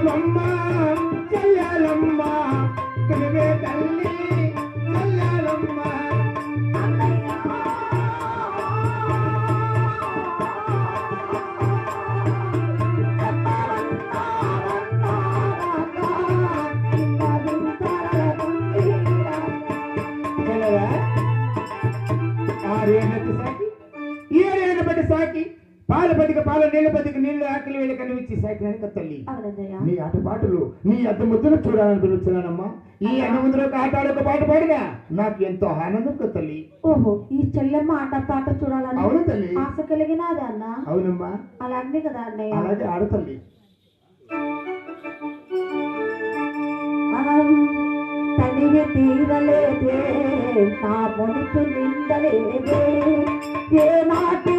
చెల్లవమ్మ చెయ్యాలమ్మ నువ్వే తల్లి చెయ్యాలమ్మ సాకి పాల పతిక పాల నీళ్ళ పతిక నీళ్ళు ఆకలి వెళ్ళి కనిపించి సాకినాక తల్లి నీ ఆటపాటలు నీ అద్దె ముద్దులు చూడాలని పిలుస్తున్నానమ్మా ఈ అన్నముందులో ఒక ఆట ఆడొక పాట పాడగా నాకు ఎంతో ఆనందం తల్లి. ఓహో ఈ చెల్లెమ్మ ఆట పాట చూడాలని అవును తల్లి ఆశ కలిగినది అన్న. అవునమ్మా అలాగే కదా అన్నయ్య. అలాగే ఆడతల్లి. తనివి తీరలేదే నా పొడుచు నిందలేదే ఏ నాటి